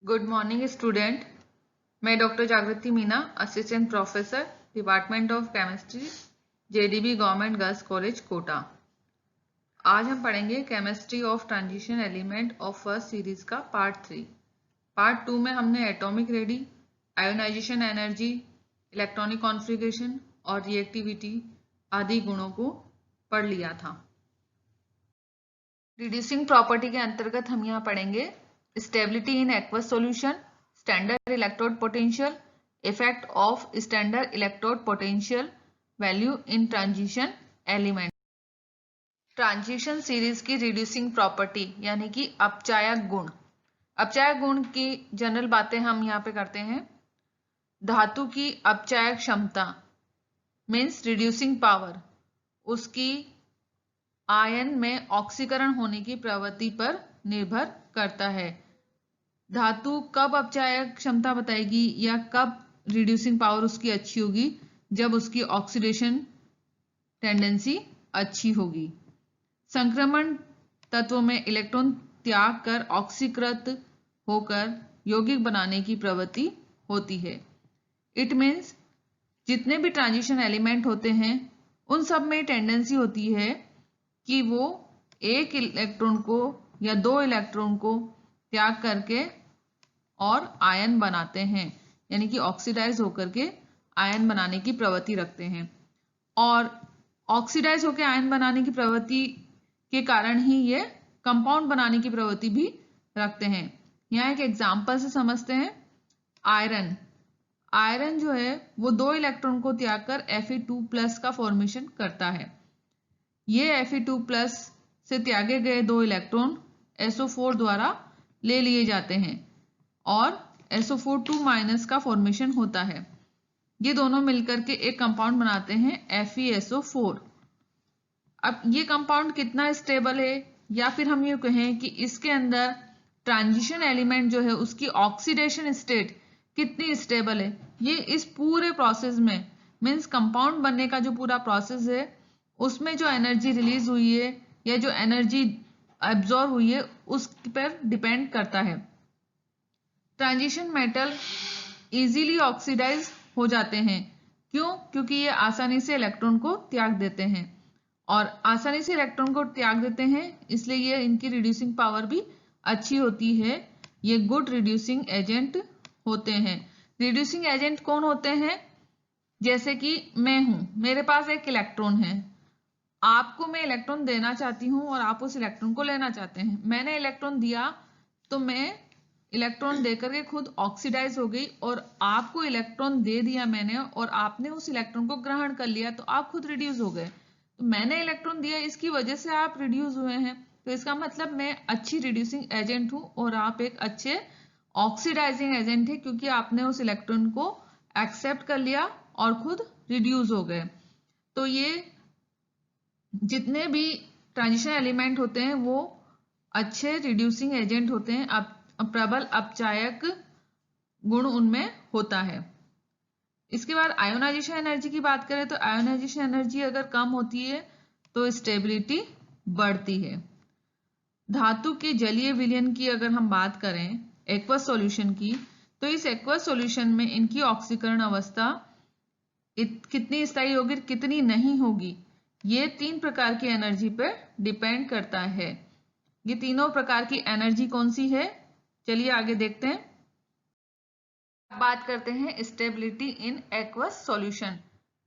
Good morning student. मैं doctor Jagriti Meena, assistant professor, department of chemistry, JDB government girls college Kota. आज हम पढ़ेंगे chemistry of transition element of first series का part 3। Part 2 में हमने atomic radii, ionization energy, electronic configuration और reactivity आदि गुणों को पढ़ लिया था। रिड्यूसिंग प्रॉपर्टी के अंतर्गत हम यहाँ पढ़ेंगे stability in aqueous solution, standard electrode potential, effect of standard electrode potential value in transition element. Transition series की रिड्यूसिंग प्रॉपर्टी यानी कि अपचायक गुण। अपचायक गुण की जनरल बातें हम यहाँ पे करते हैं। धातु की अपचायक क्षमता मीन्स रिड्यूसिंग पावर उसकी आयन में ऑक्सीकरण होने की प्रवृत्ति पर निर्भर करता है। धातु कब अपचायक क्षमता बताएगी या कब रिड्यूसिंग पावर उसकी अच्छी होगी? जब उसकी ऑक्सीडेशन टेंडेंसी अच्छी होगी। संक्रमण तत्वों में इलेक्ट्रॉन त्याग कर ऑक्सीकृत होकर यौगिक बनाने की प्रवृत्ति होती है। इट मीन्स जितने भी ट्रांजिशन एलिमेंट होते हैं उन सब में टेंडेंसी होती है कि वो एक इलेक्ट्रॉन को या दो इलेक्ट्रॉन को त्याग करके और आयन बनाते हैं, यानी कि ऑक्सीडाइज होकर के आयन बनाने की प्रवृत्ति रखते हैं। और ऑक्सीडाइज होकर आयन बनाने की प्रवृत्ति के कारण ही ये कंपाउंड बनाने की प्रवृत्ति भी रखते हैं। यहाँ एक एग्जांपल से समझते हैं। आयरन जो है वो दो इलेक्ट्रॉन को त्याग कर Fe2+ का फॉर्मेशन करता है। ये Fe2+ से त्यागे गए दो इलेक्ट्रॉन SO4 द्वारा ले लिए जाते हैं और SO4 2- का फॉर्मेशन होता है। ये दोनों मिलकर के एक कंपाउंड बनाते हैं FeSO4। अब ये कंपाउंड कितना स्टेबल है, या फिर हम ये कहें कि इसके अंदर ट्रांजिशन एलिमेंट जो है उसकी ऑक्सीडेशन स्टेट कितनी स्टेबल है, ये इस पूरे प्रोसेस में मीन्स कंपाउंड बनने का जो पूरा प्रोसेस है उसमें जो एनर्जी रिलीज हुई है या जो एनर्जी एब्जॉर्ब हुई है उस पर डिपेंड करता है। ट्रांजिशन मेटल इजीली ऑक्सीडाइज हो जाते हैं। क्यों? क्योंकि ये आसानी से इलेक्ट्रॉन को त्याग देते हैं, और आसानी से इलेक्ट्रॉन को त्याग देते हैं इसलिए ये इनकी रिड्यूसिंग पावर भी अच्छी होती है। ये गुड रिड्यूसिंग एजेंट होते हैं। रिड्यूसिंग एजेंट कौन होते हैं? जैसे कि मैं हूं, मेरे पास एक इलेक्ट्रॉन है, आपको मैं इलेक्ट्रॉन देना चाहती हूं और आप उस इलेक्ट्रॉन को लेना चाहते हैं। मैंने इलेक्ट्रॉन दिया तो मैं इलेक्ट्रॉन देकर के खुद ऑक्सीडाइज हो गई, और आपको इलेक्ट्रॉन दे दिया मैंने और आपने उस इलेक्ट्रॉन को ग्रहण कर लिया तो आप खुद रिड्यूस हो गए। तो मैंने इलेक्ट्रॉन दिया, इसकी वजह से आप रिड्यूस हुए हैं। तो इसका मतलब मैं अच्छी रिड्यूसिंग एजेंट हूं और आप एक अच्छे ऑक्सीडाइजिंग एजेंट है, क्योंकि आपने उस इलेक्ट्रॉन को एक्सेप्ट कर लिया और खुद रिड्यूस हो गए। तो ये जितने भी ट्रांजिशन एलिमेंट होते हैं वो अच्छे रिड्यूसिंग एजेंट होते हैं। अब प्रबल अपचायक गुण उनमें होता है। इसके बाद आयोनाइजेशन एनर्जी की बात करें तो आयोनाइजेशन एनर्जी अगर कम होती है तो स्टेबिलिटी बढ़ती है। धातु के जलीय विलयन की अगर हम बात करें एक्वस सॉल्यूशन की, तो इस एक्वस सॉल्यूशन में इनकी ऑक्सीकरण अवस्था कितनी स्थायी होगी, कितनी नहीं होगी, ये 3 प्रकार की एनर्जी पर डिपेंड करता है। ये तीनों प्रकार की एनर्जी कौन सी है, चलिए आगे देखते हैं। बात करते हैं स्टेबिलिटी इन एक्वस सॉल्यूशन,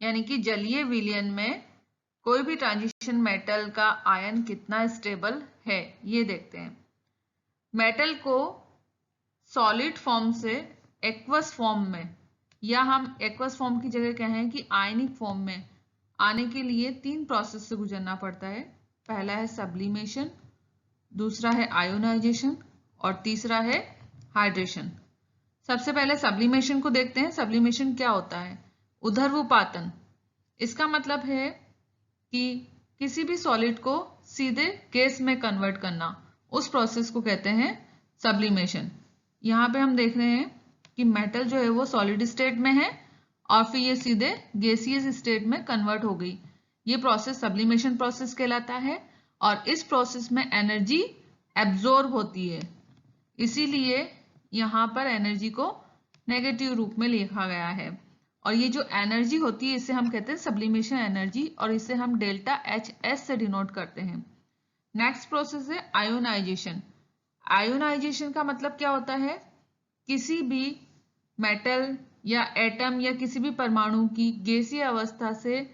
यानी कि जलीय विलयन में कोई भी ट्रांजिशन मेटल का आयन कितना स्टेबल है, ये देखते हैं। मेटल को सॉलिड फॉर्म से एक्वस फॉर्म में, या हम एक्वस फॉर्म की जगह कहें कि आयनिक फॉर्म में आने के लिए 3 प्रोसेस से गुजरना पड़ता है। पहला है सब्लिमेशन, दूसरा है आयोनाइजेशन और तीसरा है हाइड्रेशन। सबसे पहले सब्लिमेशन को देखते हैं। सब्लिमेशन क्या होता है? उध्रुवपातन। इसका मतलब है कि किसी भी सॉलिड को सीधे गैस में कन्वर्ट करना, उस प्रोसेस को कहते हैं सब्लिमेशन। यहाँ पे हम देख रहे हैं कि मेटल जो है वो सॉलिड स्टेट में है और फिर ये सीधे गैसियस स्टेट में कन्वर्ट हो गई। ये प्रोसेस सब्लिमेशन प्रोसेस कहलाता है, और इस प्रोसेस में एनर्जी एब्जॉर्ब होती है। इसीलिए यहाँ पर एनर्जी को नेगेटिव रूप में लिखा गया है। और ये जो एनर्जी होती है इसे हम कहते हैं सब्लिमेशन एनर्जी, और इसे हम डेल्टा एच एस से डिनोट करते हैं। नेक्स्ट प्रोसेस है आयोनाइजेशन। आयोनाइजेशन का मतलब क्या होता है? किसी भी मेटल या एटम या किसी भी परमाणु की गैसीय अवस्था से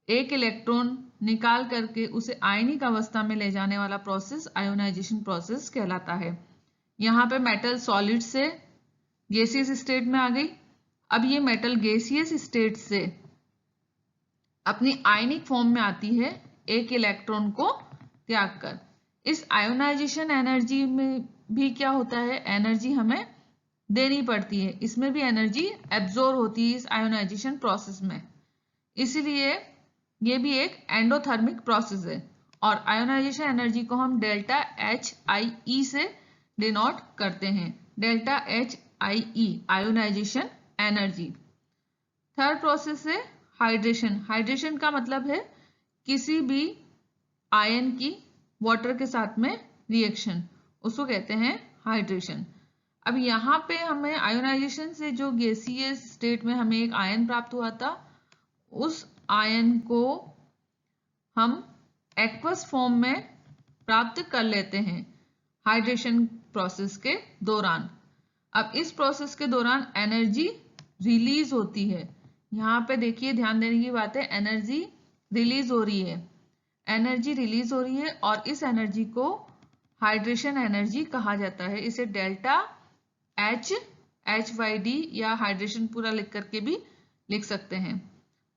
एक इलेक्ट्रॉन निकाल करके उसे आयनिक अवस्था में ले जाने वाला प्रोसेस आयोनाइजेशन प्रोसेस कहलाता है। यहाँ पे मेटल सॉलिड से गैसियस स्टेट में आ गई। अब ये मेटल गैसियस स्टेट से अपनी आयनिक फॉर्म में आती है एक इलेक्ट्रॉन को त्याग कर। इस आयोनाइजेशन एनर्जी में भी क्या होता है? एनर्जी हमें देनी पड़ती है, इसमें भी एनर्जी एब्जॉर्ब होती है इस आयोनाइजेशन प्रोसेस में। इसलिए ये भी एक एंडोथर्मिक प्रोसेस है। और आयोनाइजेशन एनर्जी को हम डेल्टा एच आई ई से डिनोट करते हैं। Delta H I E ionisation energy. Third process है हाइड्रेशन। हाइड्रेशन का मतलब है किसी भी आयन की वाटर के साथ में रिएक्शन, उसको कहते हैं हाइड्रेशन। अब यहाँ पे हमें आयोनाइजेशन से जो गैसीयस स्टेट में हमें एक आयन प्राप्त हुआ था, उस आयन को हम एक्वस फॉर्म में प्राप्त कर लेते हैं हाइड्रेशन प्रोसेस के दौरान। अब इस प्रोसेस के दौरान एनर्जी रिलीज होती है। यहाँ पे देखिए, ध्यान देने की बात है, एनर्जी रिलीज हो रही है। एनर्जी रिलीज हो रही है और इस एनर्जी को हाइड्रेशन एनर्जी कहा जाता है। इसे डेल्टा एच वाई डी या हाइड्रेशन पूरा लिख करके भी लिख सकते हैं।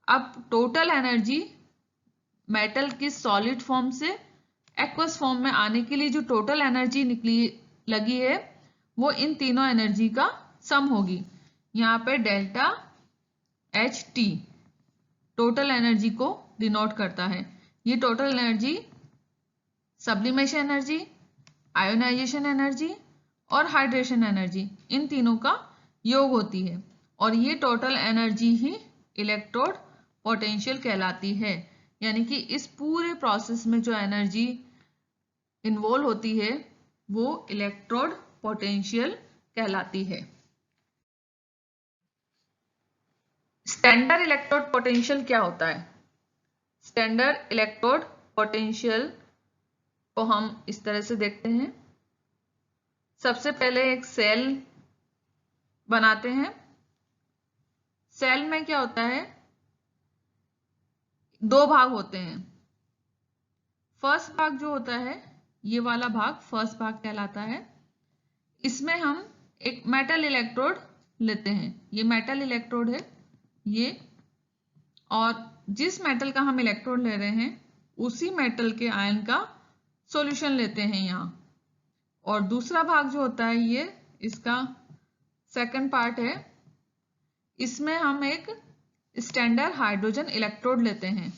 अब टोटल एनर्जी मेटल की सॉलिड फॉर्म से एक्वस फॉर्म में आने के लिए जो टोटल एनर्जी लगी है वो इन तीनों एनर्जी का सम होगी। यहाँ पे delta H T total energy को डिनोट करता है। ये total energy sublimation energy, ionisation energy और हाइड्रेशन एनर्जी, इन तीनों का योग होती है। और ये टोटल एनर्जी ही इलेक्ट्रोड पोटेंशियल कहलाती है। यानी कि इस पूरे प्रोसेस में जो एनर्जी इन्वॉल्व होती है वो इलेक्ट्रोड पोटेंशियल कहलाती है। स्टैंडर्ड इलेक्ट्रोड पोटेंशियल क्या होता है? स्टैंडर्ड इलेक्ट्रोड पोटेंशियल को हम इस तरह से देखते हैं। सबसे पहले एक सेल बनाते हैं। सेल में क्या होता है? दो भाग होते हैं। फर्स्ट भाग जो होता है, ये वाला भाग फर्स्ट भाग कहलाता है। इसमें हम एक मेटल इलेक्ट्रोड लेते हैं। ये मेटल इलेक्ट्रोड है ये, और जिस मेटल का हम इलेक्ट्रोड ले रहे हैं उसी मेटल के आयन का सॉल्यूशन लेते हैं यहाँ। और दूसरा भाग जो होता है ये इसका सेकंड पार्ट है। इसमें हम एक स्टैंडर्ड हाइड्रोजन इलेक्ट्रोड लेते हैं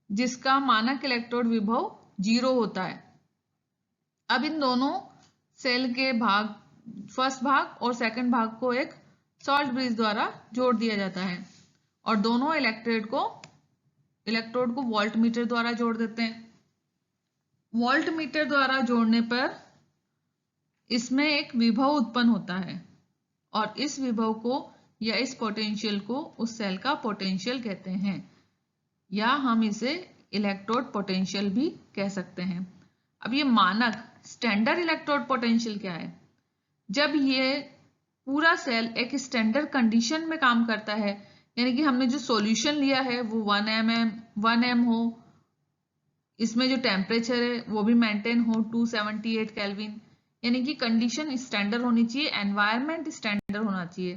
जिसका मानक इलेक्ट्रोड विभव 0 होता है। अब इन दोनों सेल के भाग, फर्स्ट भाग और सेकंड भाग को एक सॉल्ट ब्रिज द्वारा जोड़ दिया जाता है और दोनों इलेक्ट्रोड को वोल्टमीटर द्वारा जोड़ देते हैं। वोल्टमीटर द्वारा जोड़ने पर इसमें एक विभव उत्पन्न होता है और इस विभव को या इस पोटेंशियल को उस सेल का पोटेंशियल कहते हैं, या हम इसे इलेक्ट्रोड पोटेंशियल भी कह सकते हैं। अब ये मानक स्टैंडर्ड इलेक्ट्रोड पोटेंशियल क्या है? जब ये पूरा सेल एक स्टैंडर्ड कंडीशन में काम करता है, यानी कि हमने जो सॉल्यूशन लिया है वो 1 m हो, इसमें जो टेम्परेचर है वो भी मेंटेन हो 278 केल्विन, यानी कि कंडीशन स्टैंडर्ड होनी चाहिए, एनवायरनमेंट स्टैंडर्ड होना चाहिए,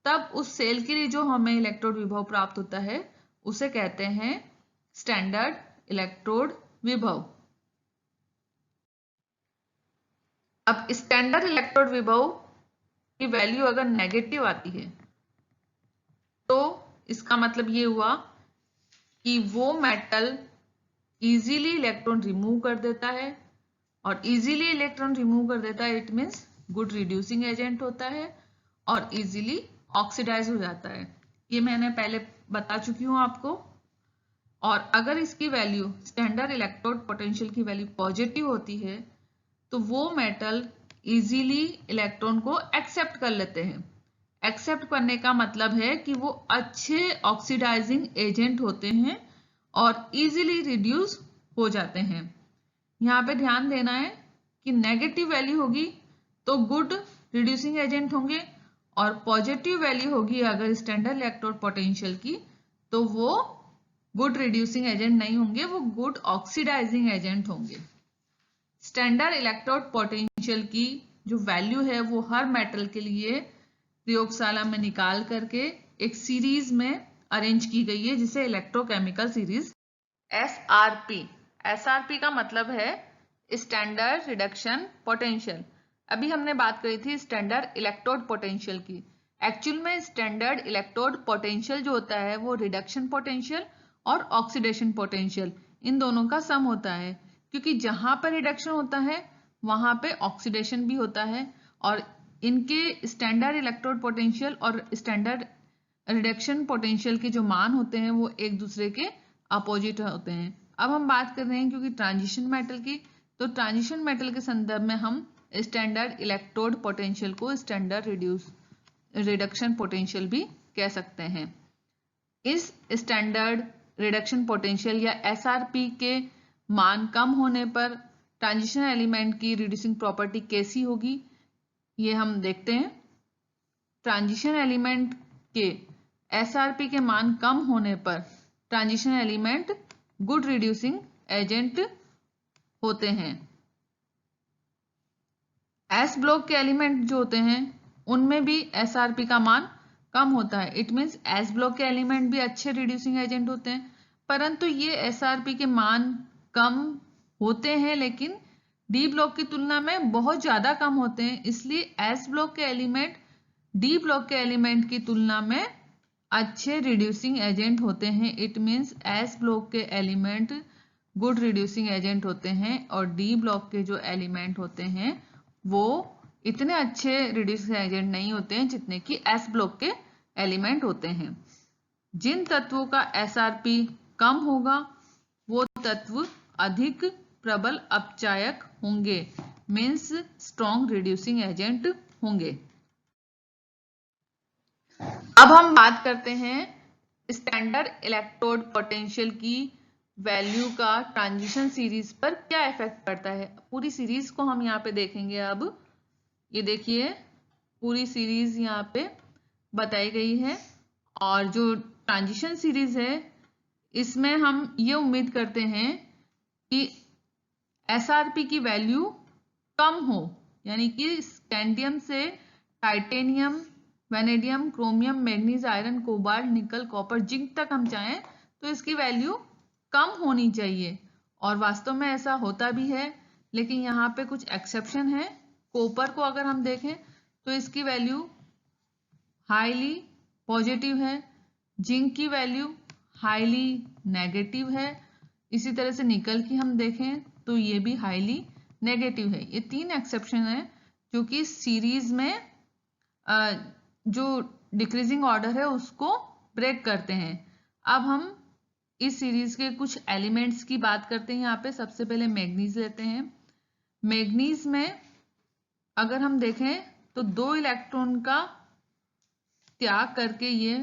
तब उस सेल के लिए जो हमें इलेक्ट्रोड विभव प्राप्त होता है उसे कहते हैं स्टैंडर्ड इलेक्ट्रोड विभव। अब स्टैंडर्ड इलेक्ट्रोड विभव की वैल्यू अगर नेगेटिव आती है तो इसका मतलब ये हुआ कि वो मेटल इजीली इलेक्ट्रॉन रिमूव कर देता है, और इजीली इलेक्ट्रॉन रिमूव कर देता है it means good reducing agent होता है और इजीली ऑक्सीडाइज हो जाता है। ये मैंने पहले बता चुकी हूं आपको। और अगर इसकी वैल्यू स्टैंडर्ड इलेक्ट्रोड पोटेंशियल की वैल्यू पॉजिटिव होती है तो वो मेटल इजीली इलेक्ट्रॉन को एक्सेप्ट कर लेते हैं। एक्सेप्ट करने का मतलब है कि वो अच्छे ऑक्सीडाइजिंग एजेंट होते हैं और इजीली रिड्यूस हो जाते हैं। यहाँ पे ध्यान देना है कि नेगेटिव वैल्यू होगी तो गुड रिड्यूसिंग एजेंट होंगे, और पॉजिटिव वैल्यू होगी अगर स्टैंडर्ड इलेक्ट्रोड पोटेंशियल की तो वो गुड रिड्यूसिंग एजेंट नहीं होंगे, वो गुड ऑक्सीडाइजिंग एजेंट होंगे। स्टैंडर्ड इलेक्ट्रोड पोटेंशियल की जो वैल्यू है वो हर मेटल के लिए प्रयोगशाला में निकाल करके एक सीरीज में अरेंज की गई है, जिसे इलेक्ट्रोकेमिकल सीरीज SRP। SRP का मतलब है स्टैंडर्ड रिडक्शन पोटेंशियल। अभी हमने बात करी थी स्टैंडर्ड इलेक्ट्रोड पोटेंशियल की। एक्चुअल में स्टैंडर्ड इलेक्ट्रोड पोटेंशियल जो होता है वो रिडक्शन पोटेंशियल और ऑक्सीडेशन पोटेंशियल इन दोनों का सम होता है, क्योंकि जहां पर रिडक्शन होता है वहां पे ऑक्सीडेशन भी होता है, और इनके स्टैंडर्ड इलेक्ट्रोड पोटेंशियल और स्टैंडर्ड रिडक्शन पोटेंशियल के जो मान होते हैं वो एक दूसरे के अपोजिट होते हैं। अब हम बात कर रहे हैं क्योंकि ट्रांजिशन मेटल की, तो ट्रांजिशन मेटल के संदर्भ में हम स्टैंडर्ड इलेक्ट्रोड पोटेंशियल को स्टैंडर्ड रिडक्शन पोटेंशियल भी कह सकते हैं। इस स्टैंडर्ड रिडक्शन पोटेंशियल या SRP के मान कम होने पर ट्रांजिशन एलिमेंट की रिड्यूसिंग प्रॉपर्टी कैसी होगी, ये हम देखते हैं। ट्रांजिशन एलिमेंट के SRP के मान कम होने पर transition element good reducing agent होते हैं। S ब्लॉक के एलिमेंट जो होते हैं उनमें भी SRP का मान कम होता है। इट मीन्स S ब्लॉक के एलिमेंट भी अच्छे रिड्यूसिंग एजेंट होते हैं, परंतु ये SRP के मान कम होते हैं लेकिन D ब्लॉक की तुलना में बहुत ज्यादा कम होते हैं, इसलिए S ब्लॉक के एलिमेंट D ब्लॉक के एलिमेंट की तुलना में अच्छे रिड्यूसिंग एजेंट होते हैं। इट मीन्स S ब्लॉक के एलिमेंट गुड रिड्यूसिंग एजेंट होते हैं और D ब्लॉक के जो एलिमेंट होते हैं वो इतने अच्छे रिड्यूसिंग एजेंट नहीं होते हैं जितने कि S ब्लॉक के एलिमेंट होते हैं। जिन तत्वों का SRP कम होगा वो तत्व अधिक प्रबल अपचायक होंगे, मीन्स स्ट्रॉन्ग रिड्यूसिंग एजेंट होंगे। अब हम बात करते हैं स्टैंडर्ड इलेक्ट्रोड पोटेंशियल की वैल्यू का ट्रांजिशन सीरीज पर क्या इफेक्ट पड़ता है। पूरी सीरीज को हम यहाँ पे देखेंगे। अब ये देखिए पूरी सीरीज यहाँ पे बताई गई है, और जो ट्रांजिशन सीरीज है इसमें हम ये उम्मीद करते हैं कि SRP की वैल्यू कम हो, यानी कि स्कैंडियम से titanium, vanadium, chromium, manganese, iron, cobalt, निकल, कॉपर, जिंक तक हम चाहें तो इसकी वैल्यू कम होनी चाहिए, और वास्तव में ऐसा होता भी है, लेकिन यहाँ पे कुछ एक्सेप्शन है। कॉपर को अगर हम देखें तो इसकी वैल्यू हाईली पॉजिटिव है, जिंक की वैल्यू हाईली नेगेटिव है, इसी तरह से निकल की हम देखें तो ये भी हाईली नेगेटिव है। ये 3 एक्सेप्शन है जो कि सीरीज में जो डिक्रीजिंग ऑर्डर है उसको ब्रेक करते हैं। अब हम इस सीरीज के कुछ एलिमेंट्स की बात करते हैं। यहाँ पे सबसे पहले मैग्नीज लेते हैं। मैग्नीज में अगर हम देखें तो 2 इलेक्ट्रॉन का त्याग करके ये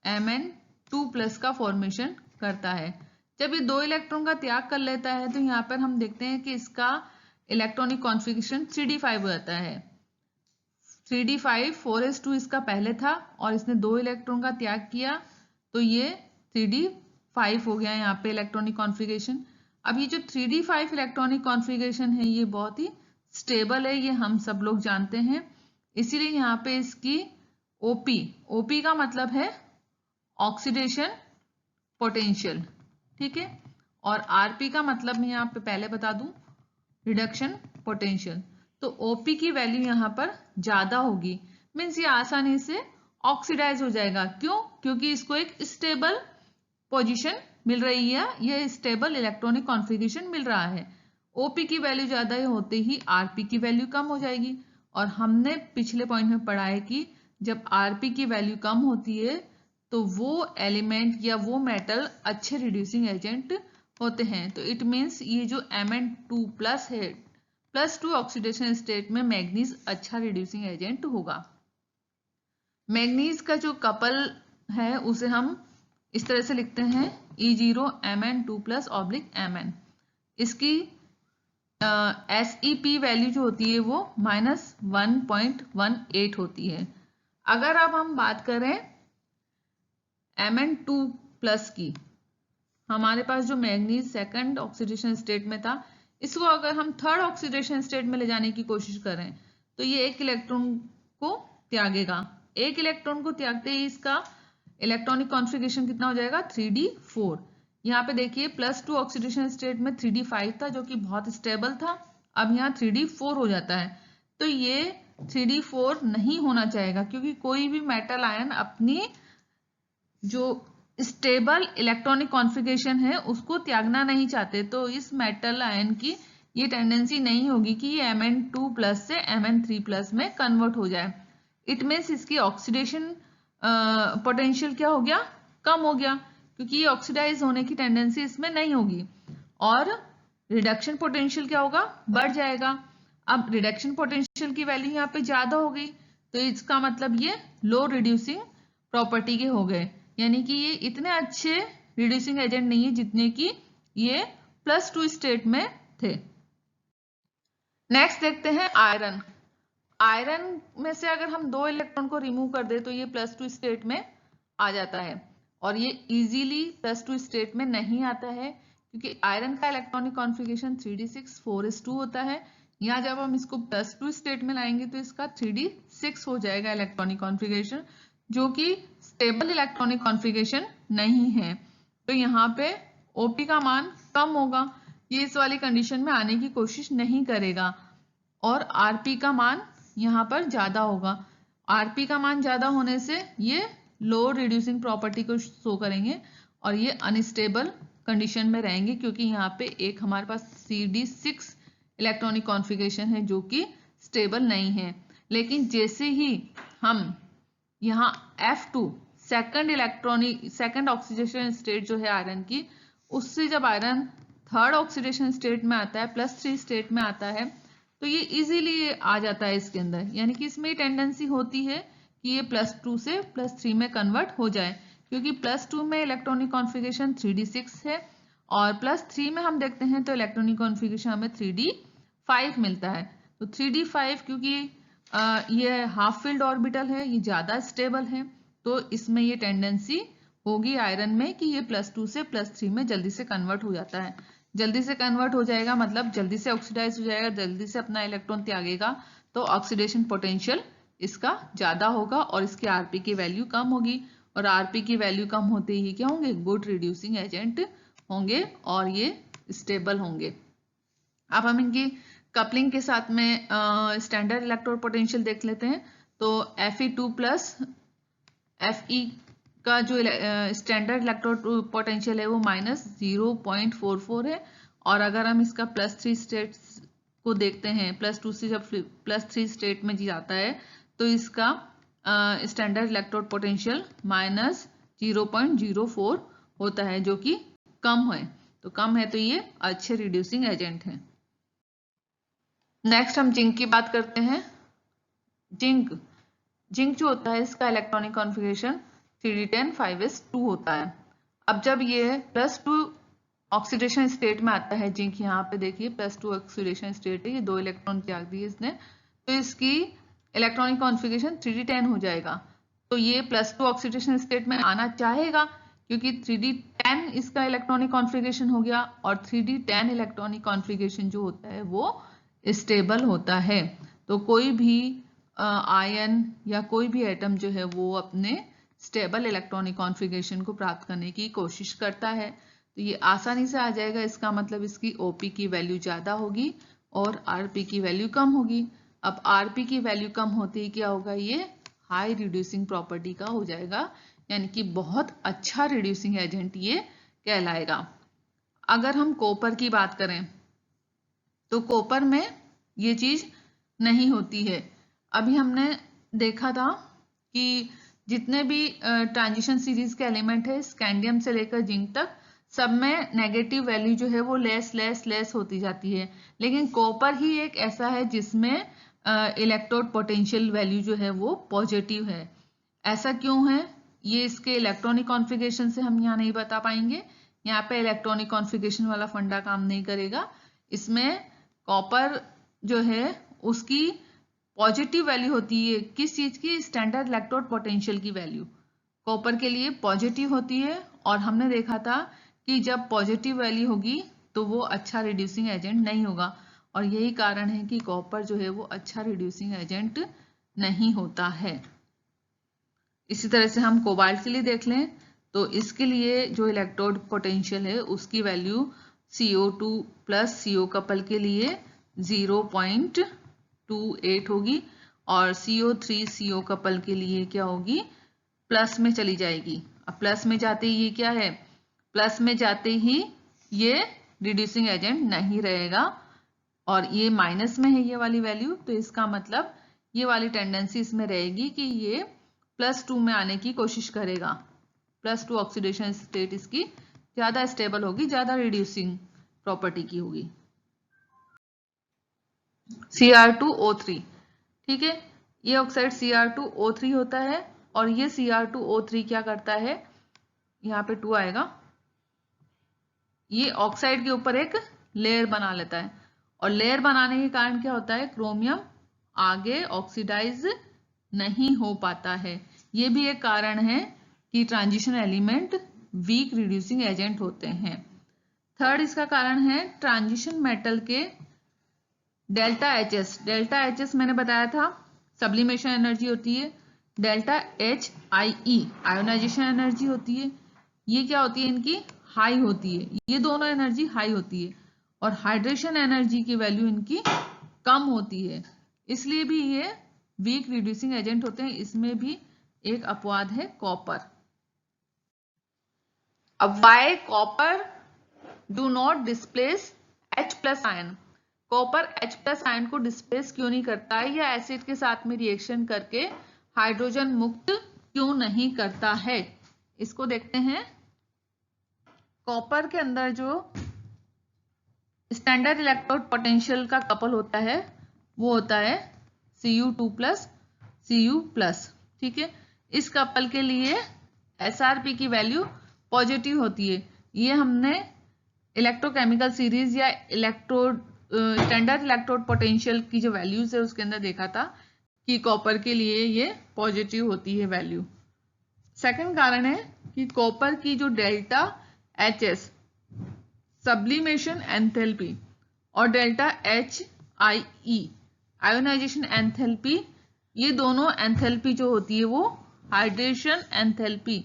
Mn2+ का फॉर्मेशन करता है। जब ये 2 इलेक्ट्रॉन का त्याग कर लेता है तो यहाँ पर हम देखते हैं कि इसका इलेक्ट्रॉनिक कॉन्फ़िगरेशन 3d5 हो जाता है। 3d5 4s2 इसका पहले था और इसने 2 इलेक्ट्रॉन का त्याग किया तो ये 3d5 हो गया यहाँ पे इलेक्ट्रॉनिक कॉन्फ़िगरेशन। अब ये जो 3d5 इलेक्ट्रॉनिक कॉन्फ़िगरेशन है ये बहुत ही स्टेबल है, ये हम सब लोग जानते हैं, इसीलिए यहाँ पे इसकी OP का मतलब है ऑक्सीडेशन पोटेंशियल, ठीक है, और RP का मतलब मैं यहाँ पे पहले बता दूं रिडक्शन पोटेंशियल। तो OP की वैल्यू यहाँ पर ज्यादा होगी, मीन्स ये आसानी से ऑक्सीडाइज हो जाएगा। क्यों? क्योंकि इसको एक स्टेबल पोजीशन मिल रही है, यह स्टेबल इलेक्ट्रॉनिक कॉन्फ़िगरेशन मिल रहा है। OP की वैल्यू ज्यादा होते ही RP की वैल्यू कम हो जाएगी, और हमने पिछले पॉइंट में पढ़ा है कि जब RP की वैल्यू कम होती है तो वो एलिमेंट या वो मेटल अच्छे रिड्यूसिंग एजेंट होते हैं। तो इट मीन्स ये जो Mn2+ है +2 ऑक्सीडेशन स्टेट में मैग्नीज अच्छा रिड्यूसिंग एजेंट होगा। मैग्नीज का जो कपल है उसे हम इस तरह से लिखते हैं E0Mn2+/Mn। इसकी SEP वैल्यू जो होती है वो -1.18 होती है। अगर अब हम बात करें Mn2+ की, हमारे पास जो मैग्नीज सेकंड ऑक्सीडेशन स्टेट में था, इसको अगर हम थर्ड ऑक्सीडेशन स्टेट में ले जाने की कोशिश करें तो ये एक इलेक्ट्रॉन को त्यागेगा। एक इलेक्ट्रॉन को त्यागते ही इसका इलेक्ट्रॉनिक कॉन्फ़िगरेशन कितना हो जाएगा 3d4। यहाँ पे देखिए +2 ऑक्सीडेशन स्टेट में 3d5 था जो कि बहुत स्टेबल था, अब यहाँ 3d4 हो जाता है। तो ये 3d4 नहीं होना चाहेगा क्योंकि कोई भी मेटल आयन अपनी जो स्टेबल इलेक्ट्रॉनिक कॉन्फ़िगरेशन है उसको त्यागना नहीं चाहते। तो इस मेटल आयन की ये टेंडेंसी नहीं होगी कि ये Mn2+ से Mn3+ में कन्वर्ट हो जाए। इट मीन्स इसकी ऑक्सीडेशन पोटेंशियल क्या हो गया, कम हो गया, क्योंकि ये ऑक्सीडाइज होने की टेंडेंसी इसमें नहीं होगी। और रिडक्शन पोटेंशियल क्या होगा, बढ़ जाएगा। अब रिडक्शन पोटेंशियल की वैल्यू यहाँ पे ज्यादा हो गई तो इसका मतलब ये लो रिड्यूसिंग प्रॉपर्टी के हो गए, यानी कि ये इतने अच्छे रिड्यूसिंग एजेंट नहीं है जितने कि ये +2 स्टेट में थे। नेक्स्ट देखते हैं आयरन। आयरन में से अगर हम 2 इलेक्ट्रॉन को रिमूव कर दे तो ये +2 स्टेट में आ जाता है, और ये इजीली +2 स्टेट में नहीं आता है क्योंकि आयरन का इलेक्ट्रॉनिक कॉन्फ़िगरेशन 3d6 4s2 होता है। यहाँ जब हम इसको +2 स्टेट में लाएंगे तो इसका 3d6 हो जाएगा इलेक्ट्रॉनिक कॉन्फ़िगरेशन, जो कि स्टेबल इलेक्ट्रॉनिक कॉन्फ़िगरेशन नहीं है। तो यहाँ पे OP का मान कम होगा, ये इस वाली कंडीशन में आने की कोशिश नहीं करेगा, और RP का मान यहाँ पर ज्यादा होगा। RP का मान ज्यादा होने से ये लो रिड्यूसिंग प्रॉपर्टी को शो करेंगे और ये अनस्टेबल कंडीशन में रहेंगे क्योंकि यहाँ पे एक हमारे पास 3d6 इलेक्ट्रॉनिक कॉन्फ़िगरेशन है जो कि स्टेबल नहीं है। लेकिन जैसे ही हम यहाँ F2 सेकंड ऑक्सीडेशन स्टेट जो है आयरन की, उससे जब आयरन थर्ड ऑक्सीडेशन स्टेट में आता है, +3 स्टेट में आता है, तो ये इजीली आ जाता है इसके अंदर, यानी कि इसमें टेंडेंसी होती है कि ये +2 से +3 में कन्वर्ट हो जाए, क्योंकि +2 में इलेक्ट्रॉनिक कॉन्फ़िगरेशन 3d6 है और +3 में हम देखते हैं तो इलेक्ट्रॉनिक कॉन्फ़िगरेशन हमें 3d5 मिलता है। तो 3d5 क्योंकि ये हाफ फील्ड ऑर्बिटल है, ये ज्यादा स्टेबल है, तो इसमें ये टेंडेंसी होगी आयरन में कि ये +2 से +3 में जल्दी से कन्वर्ट हो जाता है। जल्दी से कन्वर्ट हो जाएगा मतलब जल्दी से ऑक्सीडाइज हो जाएगा, जल्दी से अपना इलेक्ट्रॉन त्यागेगा, तो ऑक्सीडेशन पोटेंशियल इसका ज्यादा होगा और इसकी RP की वैल्यू कम होगी, और RP की वैल्यू कम होते ही क्या होंगे, गुड रिड्यूसिंग एजेंट होंगे और ये स्टेबल होंगे। अब हम इनकी कपलिंग के साथ में स्टैंडर्ड इलेक्ट्रोड पोटेंशियल देख लेते हैं। तो Fe2+ Fe का जो स्टैंडर्ड इलेक्ट्रोड पोटेंशियल है वो -0.44 है, और अगर हम इसका +3 स्टेट को देखते हैं, +2 से जब +3 स्टेट में जाता है तो इसका स्टैंडर्ड इलेक्ट्रोड पोटेंशियल -0.04 होता है, जो कि कम है। तो कम है तो ये अच्छे रिड्यूसिंग एजेंट हैं। नेक्स्ट हम जिंक की बात करते हैं। जिंक जो होता है इसका इलेक्ट्रॉनिक कॉन्फ़िगरेशन 3d10 5s2 होता है। अब जब ये +2 ऑक्सीडेशन स्टेट में आता है जिंक, यहाँ पे देखिए +2 ऑक्सीडेशन स्टेट है, ये 2 इलेक्ट्रॉन त्याग दिए इसने, तो इसकी इलेक्ट्रॉनिक कॉन्फ़िगरेशन 3d10 हो जाएगा। तो ये +2 ऑक्सीडेशन स्टेट में आना चाहेगा क्योंकि 3d10 इसका इलेक्ट्रॉनिक कॉन्फ़िगरेशन हो गया, और 3d10 इलेक्ट्रॉनिक कॉन्फ़िगरेशन जो होता है वो स्टेबल होता है। तो कोई भी आयन या कोई भी एटम जो है वो अपने स्टेबल इलेक्ट्रॉनिक कॉन्फ़िगरेशन को प्राप्त करने की कोशिश करता है, तो ये आसानी से आ जाएगा। इसका मतलब इसकी OP की वैल्यू ज़्यादा होगी और RP की वैल्यू कम होगी। अब RP की वैल्यू कम होते ही क्या होगा, ये हाई रिड्यूसिंग प्रॉपर्टी का हो जाएगा, यानी कि बहुत अच्छा रिड्यूसिंग एजेंट ये कहलाएगा। अगर हम कॉपर की बात करें तो कॉपर में ये चीज नहीं होती है। अभी हमने देखा था कि जितने भी ट्रांजिशन सीरीज के एलिमेंट है स्कैंडियम से लेकर जिंक तक, सब में नेगेटिव वैल्यू जो है वो लेस होती जाती है, लेकिन कॉपर ही एक ऐसा है जिसमें इलेक्ट्रोड पोटेंशियल वैल्यू जो है वो पॉजिटिव है। ऐसा क्यों है, ये इसके इलेक्ट्रॉनिक कॉन्फ़िगरेशन से हम यहाँ नहीं बता पाएंगे। यहाँ पे इलेक्ट्रॉनिक कॉन्फ़िगरेशन वाला फंडा काम नहीं करेगा। इसमें कॉपर जो है उसकी पॉजिटिव वैल्यू होती है, किस चीज की, स्टैंडर्ड इलेक्ट्रोड पोटेंशियल की वैल्यू कॉपर के लिए पॉजिटिव होती है। और हमने देखा था कि जब पॉजिटिव वैल्यू होगी तो वो अच्छा रिड्यूसिंग एजेंट नहीं होगा, और यही कारण है कि कॉपर जो है वो अच्छा रिड्यूसिंग एजेंट नहीं होता है। इसी तरह से हम कोबाल्ट के लिए देख लें तो इसके लिए जो इलेक्ट्रोड पोटेंशियल है उसकी value CO2 plus CO couple के लिए 0.28 होगी, और CO3 CO कपल के लिए क्या होगी, प्लस में चली जाएगी। अब प्लस में जाते ही ये क्या है, प्लस में जाते ही ये रिड्यूसिंग एजेंट नहीं रहेगा, और ये माइनस में है ये वाली वैल्यू, तो इसका मतलब ये वाली टेंडेंसी इसमें रहेगी कि ये +2 में आने की कोशिश करेगा। +2 ऑक्सीडेशन स्टेट इसकी ज्यादा स्टेबल होगी, ज्यादा रिड्यूसिंग प्रॉपर्टी की होगी। Cr2O3, ठीक है, ये ऑक्साइड Cr2O3 होता है, और ये Cr2O3 क्या करता है, यहाँ पे 2 आएगा, ये ऑक्साइड के ऊपर एक लेयर बना लेता है, और लेयर बनाने के कारण क्या होता है, क्रोमियम आगे ऑक्सीडाइज नहीं हो पाता है। ये भी एक कारण है कि transition element weak reducing agent होते हैं। थर्ड इसका कारण है ट्रांजिशन मेटल के डेल्टा एचएस मैंने बताया था सब्लिमेशन एनर्जी होती है, डेल्टा HIE आयोनाइजेशन एनर्जी होती है। ये क्या होती है, इनकी हाई होती है, ये दोनों एनर्जी हाई होती है, और हाइड्रेशन एनर्जी की वैल्यू इनकी कम होती है, इसलिए भी ये वीक रिड्यूसिंग एजेंट होते हैं। इसमें भी एक अपवाद है कॉपर। अब Y copper do not displace H+ ion, copper H+ ion को डिस्प्लेस क्यों नहीं करता है, या एसिड के साथ में रिएक्शन करके हाइड्रोजन मुक्त क्यों नहीं करता है, इसको देखते हैं। कॉपर के अंदर जो स्टैंडर्ड इलेक्ट्रोड पोटेंशियल का कपल होता है वो होता है Cu2+ Cu+, ठीक है। इस कपल के लिए SrP की वैल्यू पॉजिटिव होती है। ये हमने इलेक्ट्रोकेमिकल सीरीज या इलेक्ट्रोड स्टैंडर्ड इलेक्ट्रोड पोटेंशियल की जो वैल्यूज है उसके अंदर देखा था कि कॉपर के लिए ये पॉजिटिव होती है वैल्यू। सेकंड कारण है कि कॉपर की जो डेल्टा HS सब्लिमेशन एंथैल्पी और डेल्टा HIE आयोनाइजेशन एंथैल्पी, ये दोनों एंथैल्पी जो होती है वो हाइड्रेशन एंथैल्पी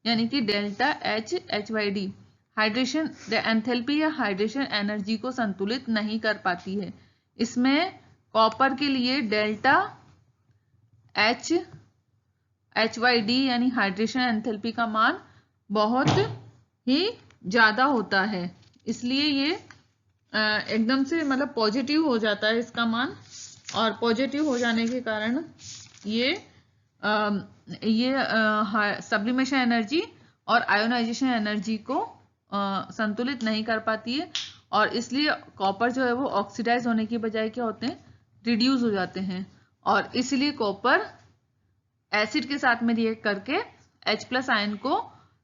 यानी कि डेल्टा HHYD हाइड्रेशन एंथैल्पी या हाइड्रेशन एनर्जी को संतुलित नहीं कर पाती है। इसमें कॉपर के लिए डेल्टा HHYD यानी हाइड्रेशन एंथैल्पी का मान बहुत ही ज्यादा होता है, इसलिए ये एकदम से मतलब पॉजिटिव हो जाता है इसका मान, और पॉजिटिव हो जाने के कारण ये सब्लिमेशन एनर्जी और आयोनाइजेशन एनर्जी को संतुलित नहीं कर पाती है, और इसलिए कॉपर जो है वो ऑक्सीडाइज होने की बजाय क्या होते हैं, रिड्यूस हो जाते हैं, और इसलिए कॉपर एसिड के साथ में रिएक्ट करके H+ आयन को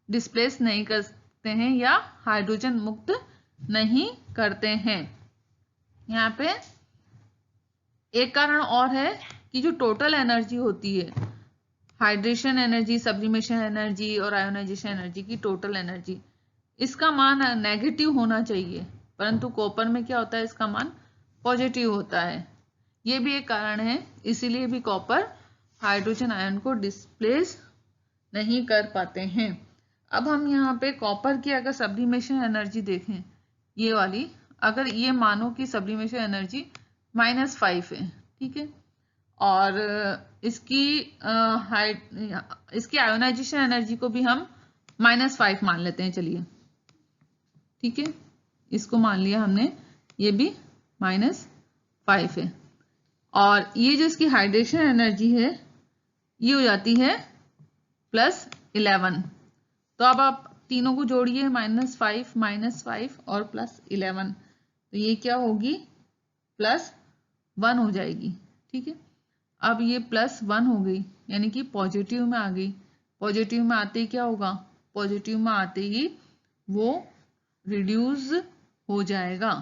डिस्प्लेस नहीं करते हैं या हाइड्रोजन मुक्त नहीं करते हैं। यहाँ पे एक कारण और है कि जो टोटल एनर्जी होती है, हाइड्रेशन एनर्जी, सब्लिमेशन एनर्जी और आयोनाइजेशन एनर्जी की टोटल एनर्जी, इसका मान नेगेटिव होना चाहिए, परंतु कॉपर में क्या होता है, इसका मान पॉजिटिव होता है। ये भी एक कारण है, इसीलिए भी कॉपर हाइड्रोजन आयन को डिस्प्लेस नहीं कर पाते हैं। अब हम यहाँ पे कॉपर की अगर सब्लिमेशन एनर्जी देखें, ये वाली, अगर ये मानो कि सब्लिमेशन एनर्जी -5 है, ठीक है, और इसकी आयोनाइजेशन एनर्जी को भी हम -5 मान लेते हैं, चलिए ठीक है, इसको मान लिया हमने, ये भी -5 है, और ये जो इसकी हाइड्रेशन एनर्जी है ये हो जाती है +11। तो अब आप तीनों को जोड़िए, -5 और +11, तो ये क्या होगी, +1 हो जाएगी। ठीक है, अब ये +1 हो गई, यानी कि पॉजिटिव में आ गई। पॉजिटिव में आते ही क्या होगा, पॉजिटिव में आते ही वो रिड्यूस हो जाएगा।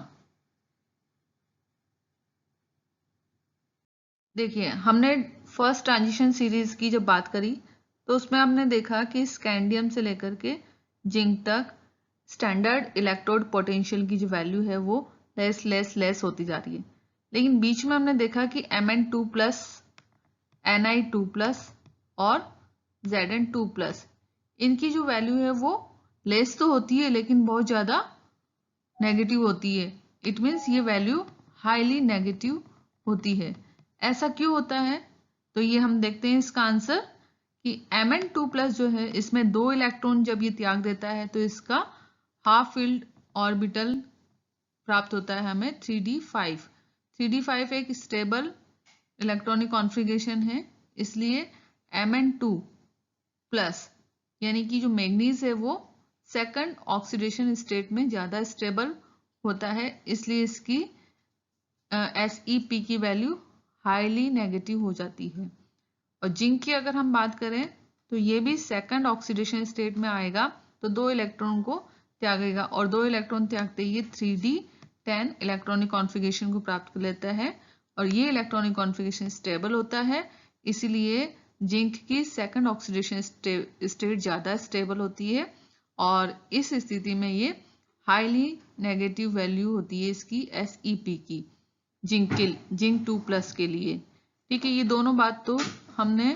देखिए, हमने फर्स्ट ट्रांजिशन सीरीज की जब बात करी तो उसमें हमने देखा कि स्कैंडियम से लेकर के जिंक तक स्टैंडर्ड इलेक्ट्रोड पोटेंशियल की जो वैल्यू है वो लेस होती जा रही है। लेकिन बीच में हमने देखा कि Mn2+, Ni2+ और Zn2+, इनकी जो वैल्यू है वो लेस तो होती है लेकिन बहुत ज़्यादा नेगेटिव होती है। इट मीन्स ये वैल्यू हाईली नेगेटिव होती है। ऐसा क्यों होता है, तो ये हम देखते हैं इसका आंसर कि Mn2+ जो है इसमें 2 इलेक्ट्रॉन जब ये त्याग देता है तो इसका हाफ फील्ड ऑर्बिटल प्राप्त होता है हमें 3d5। 3d5 एक स्टेबल इलेक्ट्रॉनिक कॉन्फ़िगरेशन है, इसलिए Mn2+ यानी कि जो मैग्नीज है वो सेकंड ऑक्सीडेशन स्टेट में ज़्यादा स्टेबल होता है, इसलिए इसकी SEP की वैल्यू हाईली नेगेटिव हो जाती है। और जिंक की अगर हम बात करें तो ये भी सेकंड ऑक्सीडेशन स्टेट में आएगा, तो 2 इलेक्ट्रॉन को त्यागेगा और 2 इलेक्ट्रॉन त्यागते ही 3d10 इलेक्ट्रॉनिक कॉन्फ़िगरेशन को प्राप्त कर लेता है और ये इलेक्ट्रॉनिक कॉन्फ़िगरेशन स्टेबल होता है, इसीलिए जिंक की सेकंड ऑक्सीडेशन स्टेट ज़्यादा स्टेबल होती है और इस स्थिति में ये हाईली नेगेटिव वैल्यू होती है इसकी SEP की, जिंक 2+ के लिए। ठीक है, ये दोनों बात तो हमने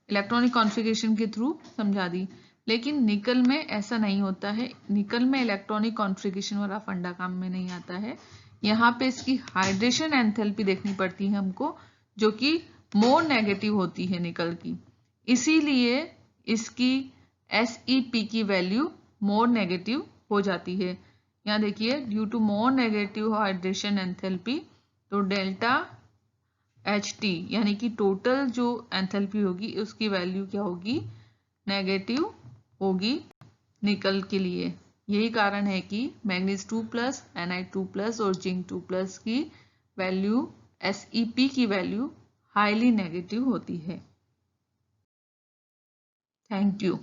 इलेक्ट्रॉनिक कॉन्फ़िगरेशन के थ्रू समझा दी, लेकिन निकल में ऐसा नहीं होता है। निकल में इलेक्ट्रॉनिक कॉन्फ़िगरेशन वाला फंडा काम में नहीं आता है। यहाँ पे इसकी हाइड्रेशन एंथैल्पी देखनी पड़ती है हमको, जो कि मोर नेगेटिव होती है निकल की, इसीलिए इसकी SEP की वैल्यू मोर नेगेटिव हो जाती है। यहाँ देखिए, due to more negative hydration enthalpy, तो डेल्टा HT यानी कि टोटल जो एंथैल्पी होगी उसकी वैल्यू क्या होगी, नेगेटिव होगी निकल के लिए। यही कारण है कि मैग्नीज 2+, Ni2+ और जिंक 2+ की वैल्यू SEP की वैल्यू हाईली नेगेटिव होती है। Thank you.